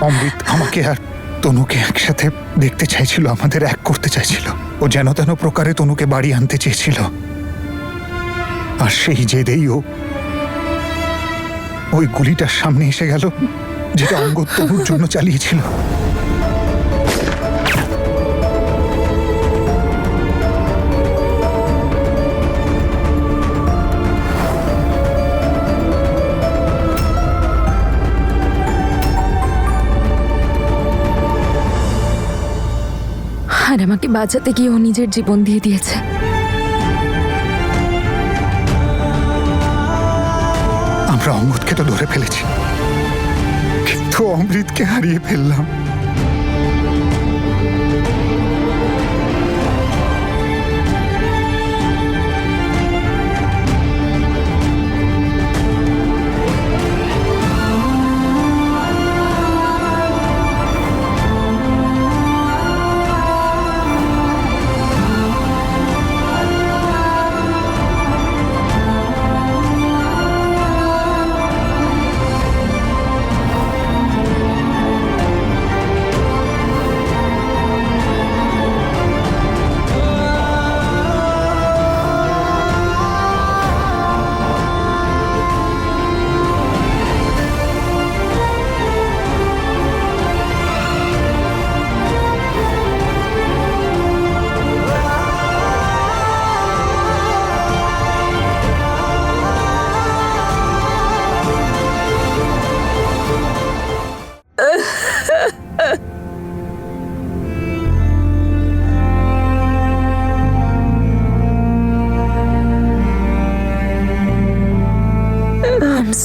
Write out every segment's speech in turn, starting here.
অমৃত আমাকে আর তনুকে একসাথে দেখতে চাইছিল, আমাদের এক করতে চাইছিল। ও যেন তেন প্রকারে তনুকে বাড়ি আনতে চেয়েছিল, আর সেই জেদেই ও ওই গুলিটার সামনে এসে গেল, যেটা অঙ্গদ তনুর জন্য চালিয়েছিল। আর আমাকে বাঁচাতে গিয়ে ও নিজের জীবন দিয়ে দিয়েছে। আমরা অঙ্গদকে তো ধরে ফেলেছি, কিন্তু অমৃতকে হারিয়ে ফেললাম।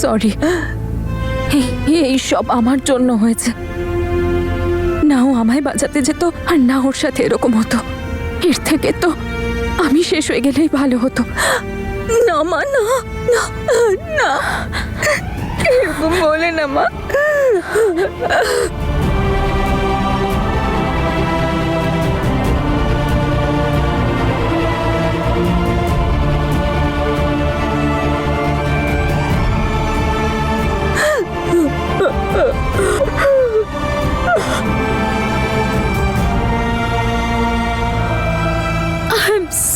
সরি, এই সব আমার জন্য হয়েছে। না ও আমায় বাঁচাতে যেত, আর না ওর সাথে এরকম হতো। এর থেকে তো আমি শেষ হয়ে গেলেই ভালো হতো। না মা, না না না, এরকম বলে না মা।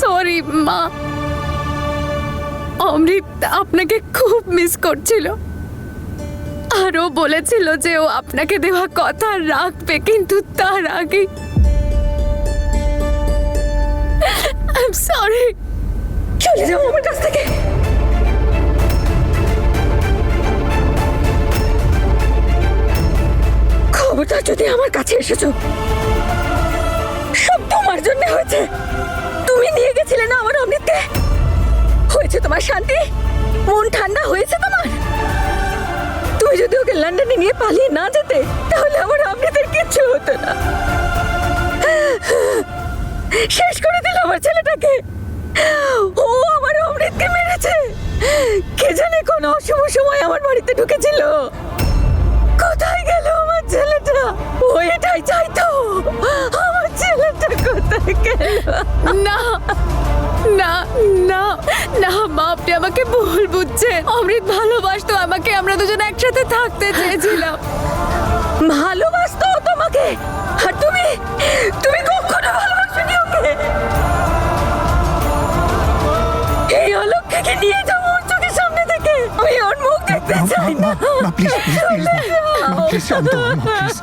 সরি মা। অমৃত আপনাকে খুব মিস করছিল, আর ও বলেছিল যে ও আপনাকে দেওয়া কথা রাখবে, কিন্তু তার আগে সরি। চলে যাও আমার কাছ থেকে। খবরদার যদি আমার কাছে এসেছো, সব তোমার জন্য হয়েছে। তুমি নিয়ে গেছিলে না আমার অমৃতকে। হয়েছে তোমার শান্তি, মন ঠান্ডা হয়েছে তোমার। তুমি যদি ওকে লন্ডনে নিয়ে পালিয়ে না যেতে, তাহলে আমার অমৃতের কিচ্ছু হতো না। শেষ করে দিল আমার ছেলেটাকে। ও আমার অমৃতকে মেরেছে। কে জানে কোন অশুভ সময় আমার বাড়িতে ঢুকেছিল। কোথায় গেল আমার ছেলেটা? ও এটাই চাইতো। আমার ছেলেটা কোথায় গেল? না না না না মা, আপনি আমাকে ভুল বুঝছেন। অমৃত ভালোবাসতো আমাকে, আমরা দুজন একসাথে থাকতে চেয়েছিলাম। ভালোবাসতো ও তোমাকে, আর তুমি তুমি কখনো ভালোবাসোনি ওকে। এই অলক্ষীকে নিয়ে যাও ওর চোখের সামনে থেকে। আমি ওর মুখ দেখতে চাই না। প্লিজ প্লিজ প্লিজ, প্লিজ শান্ত হও, প্লিজ।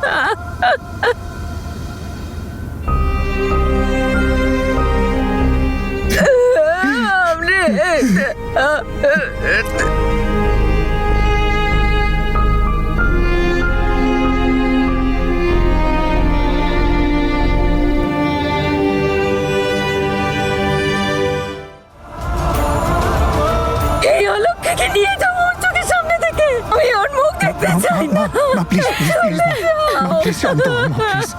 এই অলক্ষীকে নিয়ে যাও ওর চোখের সামনে থেকে। আমি ওর মুখ দেখতে চাই না। প্লিজ প্লিজ প্লিজ, প্লিজ শান্ত হও, প্লিজ।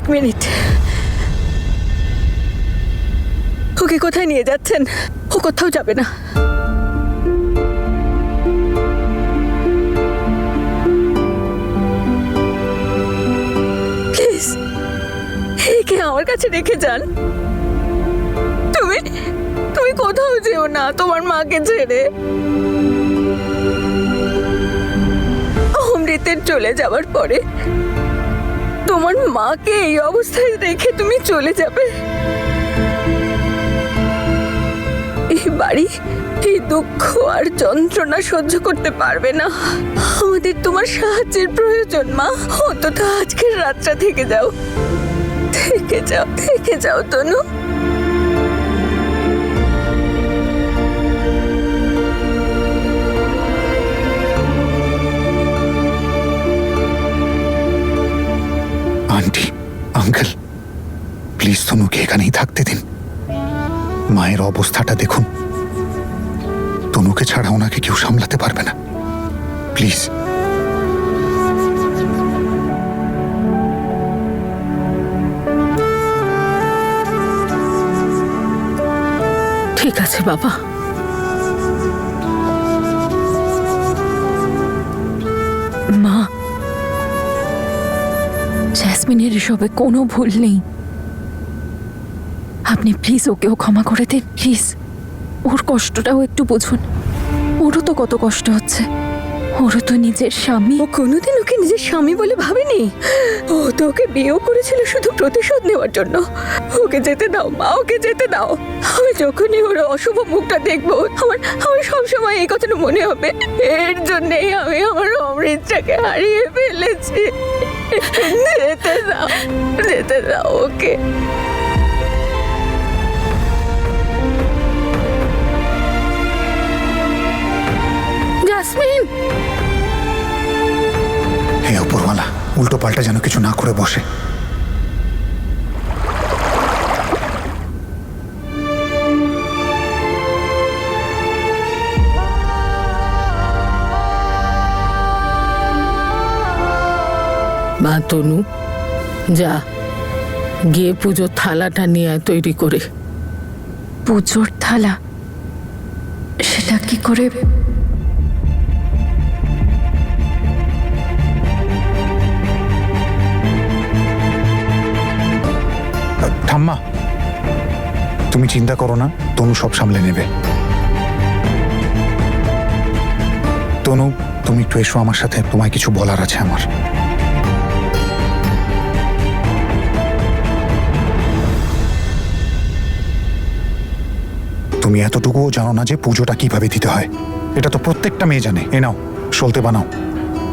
এক মিনিট। ওকে কোথায় নিয়ে যাচ্ছেন? ও কোথাও যাবে না। প্লিজ একে আমার কাছে রেখে যান। তুমি তুমি কোথাও যেও না তোমার মাকে ছেড়ে। অমৃতের চলে যাওয়ার পরে তোমার মাকে এই অবস্থায় রেখে তুমি চলে যাবে? এই বাড়ি এই দুঃখ আর যন্ত্রণা সহ্য করতে পারবে না। আমাদের তোমার সাহায্যের প্রয়োজন মা। অন্তত আজকের রাতটা থেকে যাও, থেকে যাও, থেকে যাও তনু। আন্টি, আঙ্কেল, প্লিজ তনুকে এখানেই থাকতে দিন। মায়ের অবস্থাটা দেখুন, তনুকে ছাড়া ওনাকে কেউ সামলাতে পারবে না। প্লিজ। ঠিক আছে বাবা। মা, জ্যাসমিনের এসবে কোনো ভুল নেই। আপনি প্লিজ ওকেও ক্ষমা করে দিন, প্লিজ। ওর কষ্টটাও একটু বুঝুন। ওরও তো কত কষ্ট হচ্ছে। ওরও তো নিজের স্বামী। ও কোনোদিন ওকে নিজের স্বামী বলে ভাবেনি। ও তো ওকে বিয়েও করেছিল শুধু প্রতিশোধ নেওয়ার জন্য। ওকে যেতে দাও মা, ওকে যেতে দাও। আমি যখনই ওর অশুভ মুখটা দেখবো আমার আমার সবসময় এই কথাটা মনে হবে, এর জন্যেই আমি আমার অমৃতটাকে হারিয়ে ফেলেছি। যেতে দাও, যেতে দাও ওকে। জাসমিন, হে উপরওয়ালা, উল্টো পাল্টা যেন কিছু না করে বসে। মা তনু, যা গিয়ে পুজোর থালাটা নিয়ে আয় তৈরি করে। পুজোর থালা? সেটা কি করে? ঠাম্মা, তুমি চিন্তা করো না, তনু সব সামলে নেবে। তনু, তুমি একটু এসো আমার সাথে, তোমায় কিছু বলার আছে আমার। তুমি এতটুকুও জানো না যে পুজোটা কিভাবে দিতে হয়? এটা তো প্রত্যেকটা মেয়ে জানে। এ নাও, সলতে বানাও।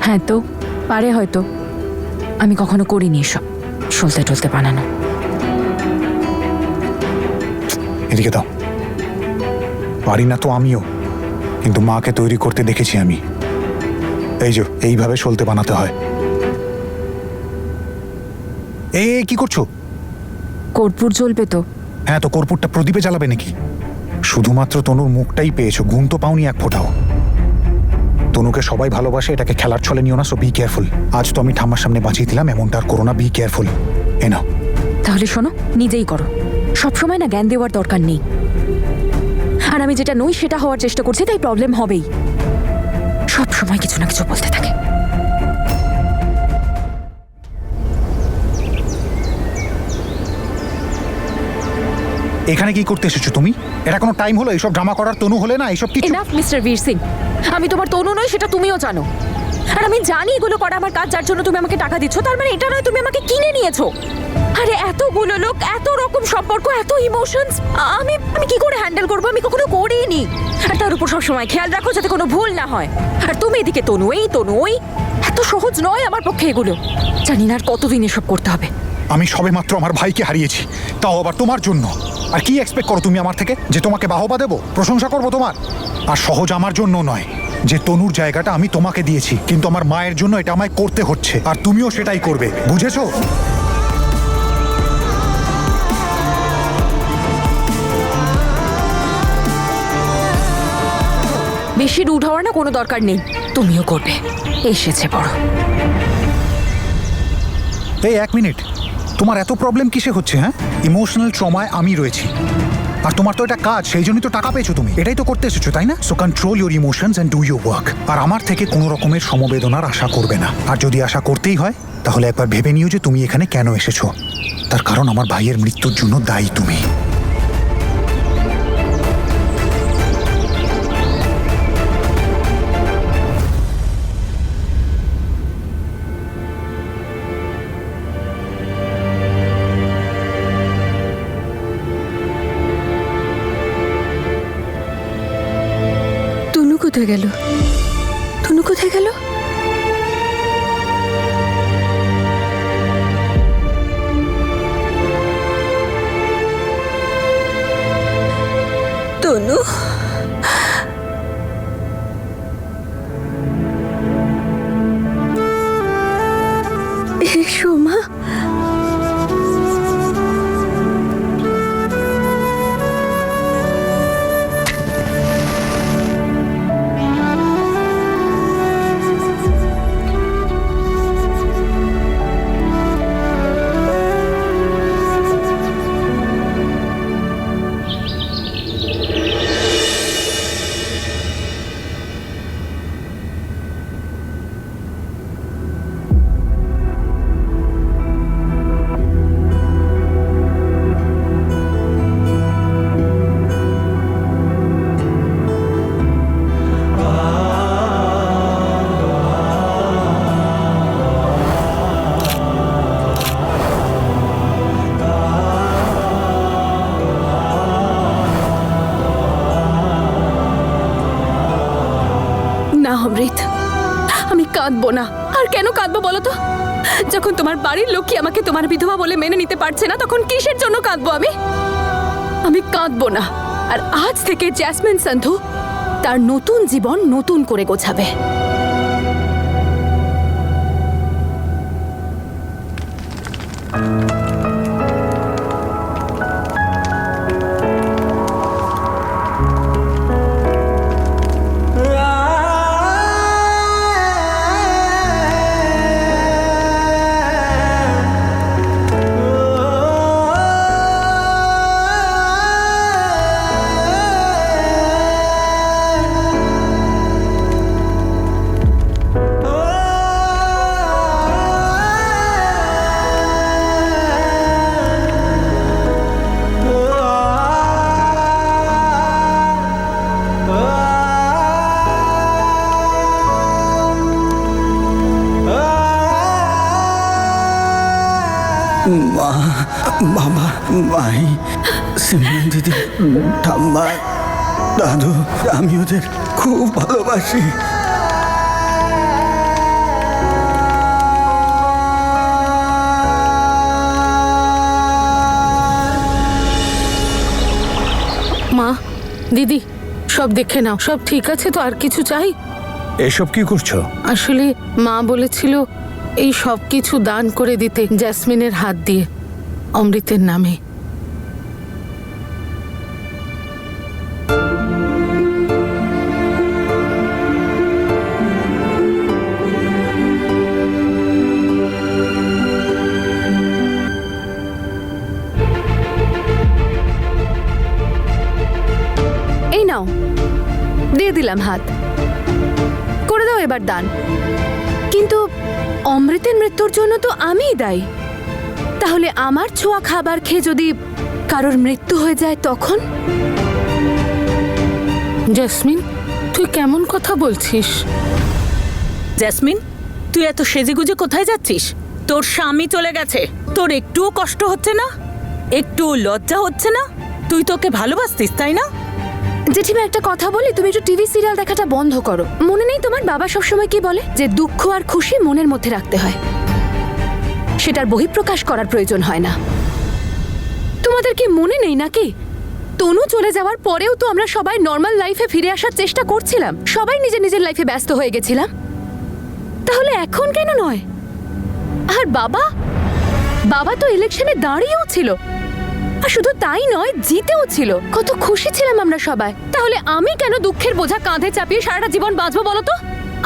হ্যাঁ তো পারে হয়তো, আমি কখনো করিনি এসব সলতে টলতে বানানো। এদিকে দাও। পারি না তো আমিও, কিন্তু মাকে তৈরি করতে দেখেছি আমি। এই যে এইভাবে সলতে বানাতে হয়। এই কি করছো? কর্পূর জ্বলবে তো? হ্যাঁ, তো কর্পূরটা প্রদীপে জ্বালাবে নাকি? শুধুমাত্র তনুর মুখটাই পেয়েছো, গুণ তো পাওনি এক ফোঁটাও। তনুকে সবাই ভালোবাসে, এটাকে খেলার ছলে নিও না। So be careful. আজ তো আমি ঠাম্মার সামনে বাঁচিয়ে দিলাম, এমনটা আর করো না। Be careful. এ নাও। তাহলে শোনো, নিজেই করো। সবসময় না জ্ঞান দেওয়ার দরকার নেই। আর আমি যেটা নই সেটা হওয়ার চেষ্টা করছি, তাই প্রবলেম হবেই। সব সময় কিছু না কিছু বলতে থাকে। এখানে কি করতে এসেছো তুমি? এটা কোনো টাইম হলো এইসব ড্রামা করার? তনু হলে না এইসব কিছু। এনাফ মিস্টার বীর সিং, আমি তোমার তনু নই সেটা তুমিও জানো। আর আমি জানি এগুলো করা আমার কাজ, যার জন্য তুমি আমাকে টাকা দিচ্ছ। তার মানে এটা নয় তুমি আমাকে কিনে নিয়েছো। আরে এতগুলো লোক, এত রকম সম্পর্ক, এত ইমোশনস, আমি আমি কি করে হ্যান্ডেল করবো? আমি কখনো করিনি। আর তার উপর সবসময় খেয়াল রাখো যাতে কোনো ভুল না হয়। আর তুমি এদিকে তনু এই তনু ওই, এত সহজ নয় আমার পক্ষে এগুলো। জানি না আর কতদিন এসব করতে হবে। আমি সবে মাত্র আমার ভাইকে হারিয়েছি, তাও আবার তোমার জন্য। আর কি এক্সপেক্ট করো তুমি আমার থেকে? যে তোমাকে বাহবা দেবো, প্রশংসা করবো তোমার? আর সহজ আমার জন্য নয় যে তনুর জায়গাটা আমি তোমাকে দিয়েছি, কিন্তু আমার মায়ের জন্য এটা আমায় করতে হচ্ছে। আর তুমিও সেটাই করবে, বুঝেছো? বেশি রুড হওয়ার না কোনো দরকার নেই। তুমিও করবে, এসেছে বড়। এই এক মিনিট, তোমার এত প্রবলেম কিসে হচ্ছে? হ্যাঁ, ইমোশনাল ট্রমায় আমি রয়েছি, আর তোমার তো এটা কাজ, সেই জন্যই তো টাকা পেয়েছো তুমি, এটাই তো করতে এসেছো, তাই না? So control your emotions and do your work. আর আমার থেকে কোনো রকমের সমবেদনার আশা করবে না, আর যদি আশা করতেই হয় তাহলে একবার ভেবে নিও যে তুমি এখানে কেন এসেছো। তার কারণ আমার ভাইয়ের মৃত্যুর জন্য দায়ী তুমি। তনু কোথায় গেল? তনু কোথায় গেল? তনু, এসো মা। না অমৃত, আমি কাঁদবো না। আর কেন কাঁদবো বলো তো? যখন তোমার বাড়ির লোকই আমাকে তোমার বিধবা বলে মেনে নিতে পারছে না, তখন কিসের জন্য কাঁদবো আমি? আমি কাঁদবো না। আর আজ থেকে জ্যাসমিন সন্ধু তার নতুন জীবন নতুন করে গোছাবে। মা, বাবা, ভাই, সিমরন দিদি, ঠাম্মা, দাদু, আমি ওদের খুব ভালোবাসি। মা, দিদি, সব দেখে নাও, সব ঠিক আছে তো? আর কিছু চাই? এসব কি করছো? আসলে মা বলেছিল এই সব কিছু দান করে দিতে জ্যাসমিনের হাত দিয়ে, অমৃতের নামে। এই নাও, দিয়ে দিলাম হাত, করে দাও এবার দান। কিন্তু অমৃতের মৃত্যুর জন্য তো আমিই দায়ী। তাহলে আমার ছোঁয়া খাবার খেয়ে যদি কারোর মৃত্যু হয়ে যায় তখন? জ্যাসমিন, তুই কেমন কথা বলছিস? জ্যাসমিন, তুই এত সেজেগুজে কোথায় যাচ্ছিস? তোর স্বামী চলে গেছে, তোর একটুও কষ্ট হচ্ছে না? একটু লজ্জা হচ্ছে না? তুই তোকে ভালোবাসতিস, তাই না? জেঠিমা, একটা কথা বলি, তুমি একটু টিভি সিরিয়াল দেখাটা বন্ধ করো। মনে নেই তোমার বাবা সবসময় কি বলে, যে দুঃখ আর খুশি মনের মধ্যে রাখতে হয়, সেটার বহিঃপ্রকাশ করার প্রয়োজন হয় না। তোমাদের কি মনে নেই নাকি? তনু চলে যাওয়ার পরেও তো আমরা সবাই নর্মাল লাইফে ফিরে আসার চেষ্টা করছিলাম, সবাই নিজের নিজের লাইফে ব্যস্ত হয়ে গেছিলাম। তাহলে এখন কেন নয়? আর বাবা, বাবা তো ইলেকশনে দাঁড়িয়েও ছিল, আর শুধু তাই নয়, জিতেও ছিল। কত খুশি ছিলাম আমরা সবাই। তাহলে আমি কেন দুঃখের বোঝা কাঁধে চাপিয়ে সারাটা জীবন বাঁচবো বলো তো?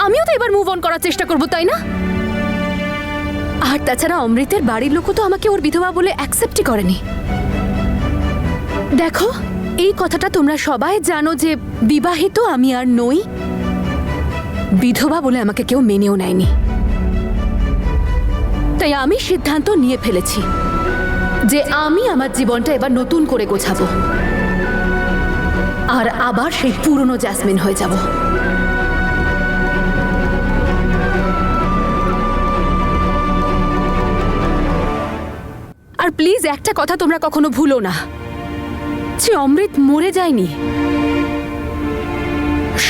আমিও তো এবার মুভ অন করার চেষ্টা করবো, তাই না? আর তাছাড়া অমৃতের বাড়ির লোকও তো আমাকে ওর বিধবা বলে অ্যাকসেপ্টই করেনি। দেখো, এই কথাটা তোমরা সবাই জানো যে বিবাহিত আমি আর নই, বিধবা বলে আমাকে কেউ মেনেও নেয়নি। তাই আমি সিদ্ধান্ত নিয়ে ফেলেছি যে আমি আমার জীবনটা এবার নতুন করে গোছাবো আর আবার সেই পুরনো জ্যাসমিন হয়ে যাব। আর প্লিজ একটা কথা তোমরা কখনো ভুলো না যে অমৃত মরে যায়নি,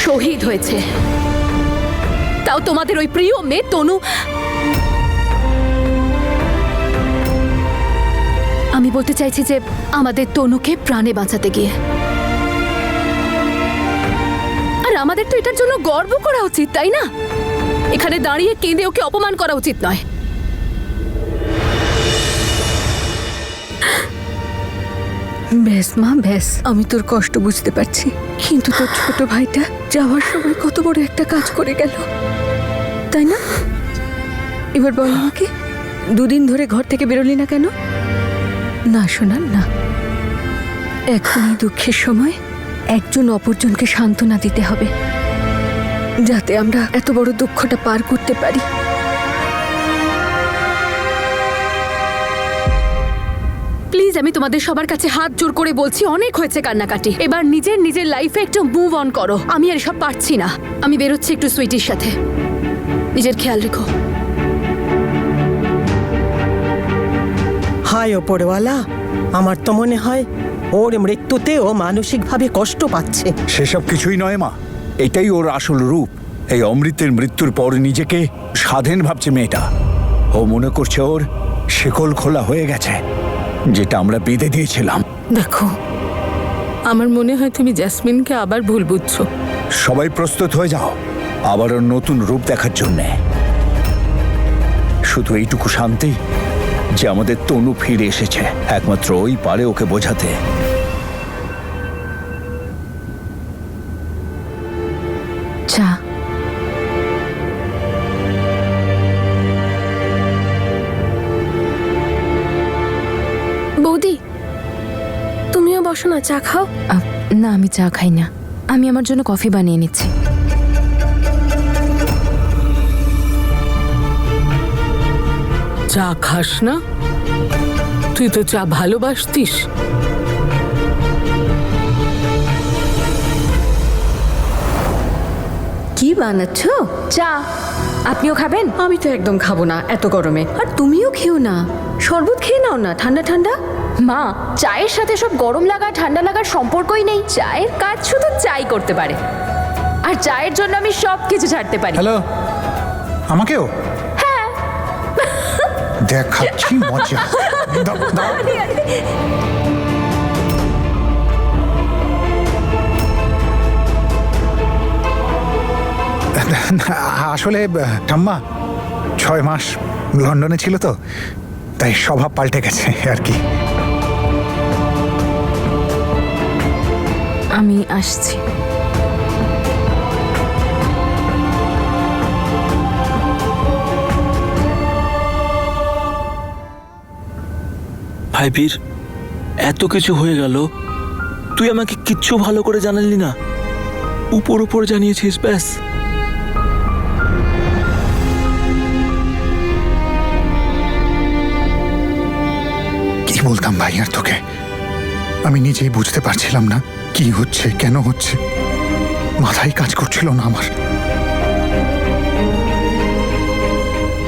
শহীদ হয়েছে। তাও তোমাদের ওই প্রিয় মেয়ে তনু। আমি বলতে চাইছি যে আমাদের তনুকে প্রাণে বাঁচাতে গিয়ে। আর আমাদের তো এটার জন্য গর্ব করা উচিত, তাই না? এখানে দাঁড়িয়ে কেঁদে ওকে অপমান করা উচিত নয়। ব্যাস মা ব্যাস, আমি তোর কষ্ট বুঝতে পারছি, কিন্তু তোর ছোট ভাইটা যাওয়ার সময় কত বড় একটা কাজ করে গেল, তাই না? এবার বল আমাকে, দুদিন ধরে ঘর থেকে বেরোলি না কেন? না শোনা না, এখন এই দুঃখের সময় একজন অপরজনকে সান্ত্বনা দিতে হবে, যাতে আমরা এত বড় দুঃখটা পার করতে পারি। প্লিজ, আমি তোমাদের সবার কাছে হাত জোর করে বলছি, অনেক হয়েছে কান্নাকাটি। এবার নিজের লাইফে একটু মুভ অন করো। আমি আর সব পারছি না। আমি বেরোচ্ছি একটু সুইটির সাথে। নিজের খেয়াল রেখো। হায় ওপরওয়ালা, আমার তো মনে হয় ওর মৃত্যুতে ও মানসিকভাবে কষ্ট পাচ্ছে। সেসব কিছুই নয় মা, এটাই ওর আসল রূপ। এই অমৃতের মৃত্যুর পর নিজেকে স্বাধীন ভাবছে মেয়েটা। ও মনে করছে ওর শিকল খোলা হয়ে গেছে, যেটা আমরা বেঁধে দিয়েছিলাম। দেখো, আমার মনে হয় তুমি জ্যাসমিনকে আবার ভুল বুঝছো। সবাই প্রস্তুত হয়ে যাও আবার ওর নতুন রূপ দেখার জন্যে। শুধু এইটুকু শান্তি যে আমাদের তনু ফিরে এসেছে, একমাত্র ওই পারে ওকে বোঝাতে। চা। বৌদি, তুমিও বসো না, চা খাও। না, আমি চা খাই না। আমি আমার জন্য কফি বানিয়ে নিচ্ছি। চা খাস না? তুই তো চা ভালোবাসতিস। কি বানাচ্ছ? চা। আপনিও খাবেন? আমি তো একদম খাবো না এত গরমে। আর তুমিও খেও না, শরবত খেয়ে নাও না, ঠান্ডা ঠান্ডা। মা, চায়ের সাথে সব গরম লাগা ঠান্ডা লাগার সম্পর্কই নেই। চায়ের কাজ শুধু চাই করতে পারে, আর চায়ের জন্য আমি সব কিছু ছাড়তে পারি। হ্যালো, আমাকেও? হ্যাঁ, দেখাচ্ছি মজা। দাও, দাও। আসলে ঠাম্মা 6 মাস লন্ডনে ছিল তো, তাই স্বভাব পাল্টে গেছে আর কি। আমি আসছি। ভাই বীর, এত কিছু হয়ে গেল, তুই আমাকে কিচ্ছু ভালো করে জানালি না, উপর উপর জানিয়েছিস ব্যাস। কি বলতাম ভাই আর তোকে, আমি নিজেই বুঝতে পারছিলাম না কি হচ্ছে, কেন হচ্ছে, মাথায় কাজ করছিল না আমার।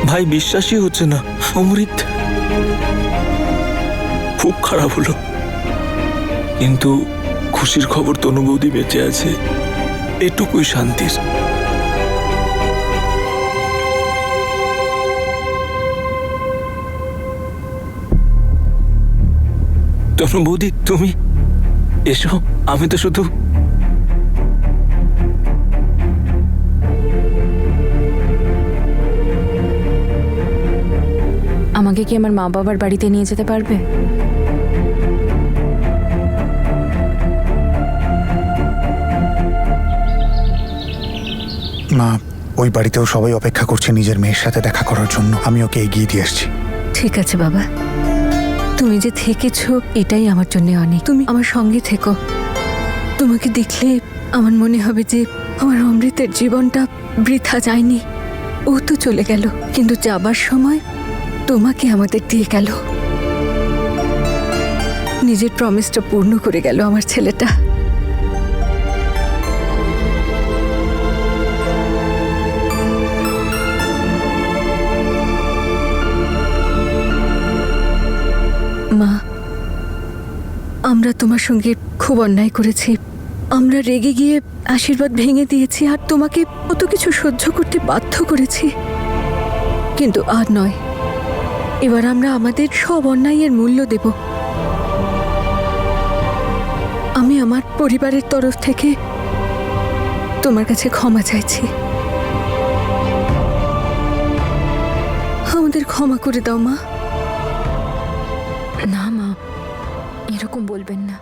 ভাই বিশ্বাসই হচ্ছে না, অমৃত খুব খারাপ হলো, কিন্তু খুশির খবর তনু বৌদি বেঁচে আছে, এটুকুই শান্তির। তনু বৌদি, তুমি এসো, আমি তো শুধু আমাকে কি আমার মা বাবার বাড়িতে নিয়ে যেতে পারবে? মা, ওই বাড়িতেও সবাই অপেক্ষা করছে নিজের মেয়ের সাথে দেখা করার জন্য। আমি ওকে এগিয়ে দিয়ে আসছি। ঠিক আছে বাবা, তুমি যে থেকেছো এটাই আমার জন্য অনেক। তুমি আমার সঙ্গে থেকো। তোমাকে দেখলে আমার মনে হবে যে আমার অমৃতের জীবনটা বৃথা যায়নি। ও তো চলে গেল, কিন্তু যাবার সময় তোমাকে আমাদের দিয়ে গেল। নিজের প্রমিসটা পূর্ণ করে গেল আমার ছেলেটা। মা, আমরা তোমার সঙ্গে খুব অন্যায় করেছি। আমরা রেগে গিয়ে আশীর্বাদ ভেঙে দিয়েছি আর তোমাকে কত কিছু সহ্য করতে বাধ্য করেছি, কিন্তু আর নয়। এবার আমরা আমাদের সব অন্যায়ের মূল্য দেব। আমি আমার পরিবারের তরফ থেকে তোমার কাছে ক্ষমা চাইছি। আমাদের ক্ষমা করে দাও মা। না মা, এরকম বলবেন না।